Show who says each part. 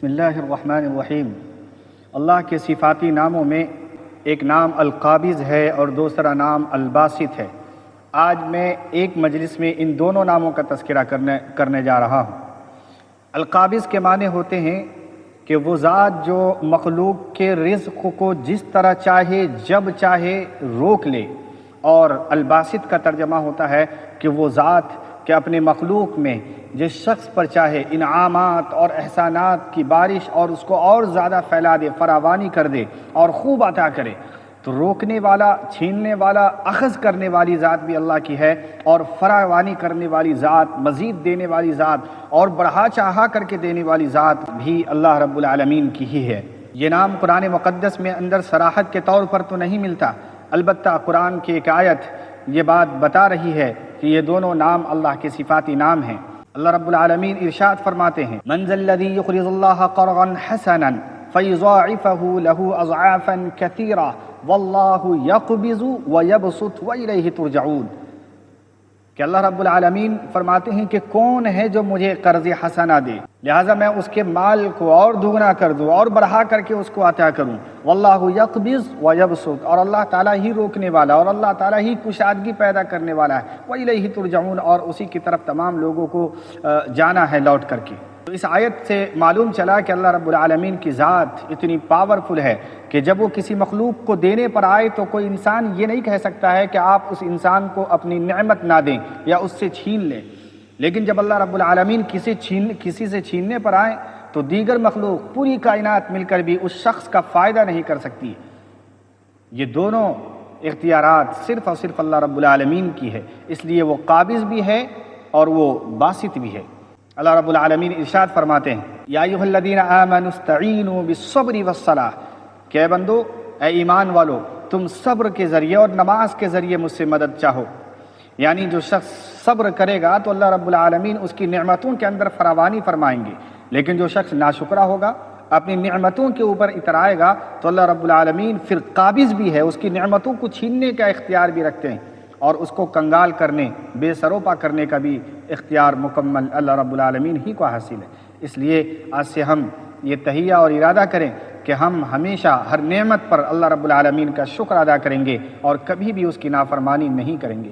Speaker 1: بسم اللہ الرحمن الرحیم۔ اللہ کے صفاتی ناموں میں ایک نام القابض ہے اور دوسرا نام الباسط ہے۔ آج میں ایک مجلس میں ان دونوں ناموں کا تذکرہ کرنے جا رہا ہوں۔ القابض کے معنی ہوتے ہیں کہ وہ ذات جو مخلوق کے رزق کو جس طرح چاہے جب چاہے روک لے، اور الباسط کا ترجمہ ہوتا ہے کہ وہ ذات کہ اپنے مخلوق میں جس شخص پر چاہے انعامات اور احسانات کی بارش اور اس کو اور زیادہ پھیلا دے، فراوانی کر دے اور خوب عطا کرے۔ تو روکنے والا، چھیننے والا، اخذ کرنے والی ذات بھی اللہ کی ہے، اور فراوانی کرنے والی ذات، مزید دینے والی ذات اور بڑھا چاہا کر کے دینے والی ذات بھی اللہ رب العالمین کی ہی ہے۔ یہ نام قرآن مقدس میں اندر صراحت کے طور پر تو نہیں ملتا، البتہ قرآن کی ایک آیت یہ بات بتا رہی ہے کہ یہ دونوں نام اللہ کے صفاتی نام ہیں۔ اللہ رب العالمین ارشاد فرماتے ہیں، من ذا الذی یقرض اللہ قرضا حسنا فیضاعفہ لہ اضعافا کثیرا واللہ یقبض ویبسط والیہ ترجعون، کہ اللہ رب العالمین فرماتے ہیں کہ کون ہے جو مجھے قرض حسنہ دے، لہٰذا میں اس کے مال کو اور دگنا کر دوں اور بڑھا کر کے اس کو عطا کروں۔ واللہ یقبض ویبسط، اور اللہ تعالیٰ ہی روکنے والا اور اللہ تعالیٰ ہی کشادگی پیدا کرنے والا ہے۔ وَإِلَيْهِ تُرْجَعُونَ، اور اسی کی طرف تمام لوگوں کو جانا ہے لوٹ کر کے۔ تو اس آیت سے معلوم چلا کہ اللہ رب العالمین کی ذات اتنی پاورفل ہے کہ جب وہ کسی مخلوق کو دینے پر آئے تو کوئی انسان یہ نہیں کہہ سکتا ہے کہ آپ اس انسان کو اپنی نعمت نہ دیں یا اس سے چھین لیں، لیکن جب اللہ رب العالمین کسی سے چھیننے پر آئیں تو دیگر مخلوق، پوری کائنات مل کر بھی اس شخص کا فائدہ نہیں کر سکتی۔ یہ دونوں اختیارات صرف اور صرف اللہ رب العالمین کی ہے، اس لیے وہ قابض بھی ہے اور وہ باسط بھی ہے۔ اللہ رب العالمین ارشاد فرماتے ہیں، یا ایھا الذین آمنوا استعینوا بالصبر والصلاۃ، کہ اے بندو، اے ایمان والو، تم صبر کے ذریعے اور نماز کے ذریعے مجھ سے مدد چاہو۔ یعنی جو شخص صبر کرے گا تو اللہ رب العالمین اس کی نعمتوں کے اندر فراوانی فرمائیں گے، لیکن جو شخص ناشکرا ہوگا، اپنی نعمتوں کے اوپر اترائے گا، تو اللہ رب العالمین پھر قابض بھی ہے، اس کی نعمتوں کو چھیننے کا اختیار بھی رکھتے ہیں، اور اس کو کنگال کرنے، بے سروپا کرنے کا بھی اختیار مکمل اللہ رب العالمین ہی کو حاصل ہے۔ اس لیے آج سے ہم یہ تہیہ اور ارادہ کریں کہ ہم ہمیشہ ہر نعمت پر اللہ رب العالمین کا شکر ادا کریں گے اور کبھی بھی اس کی نافرمانی نہیں کریں گے۔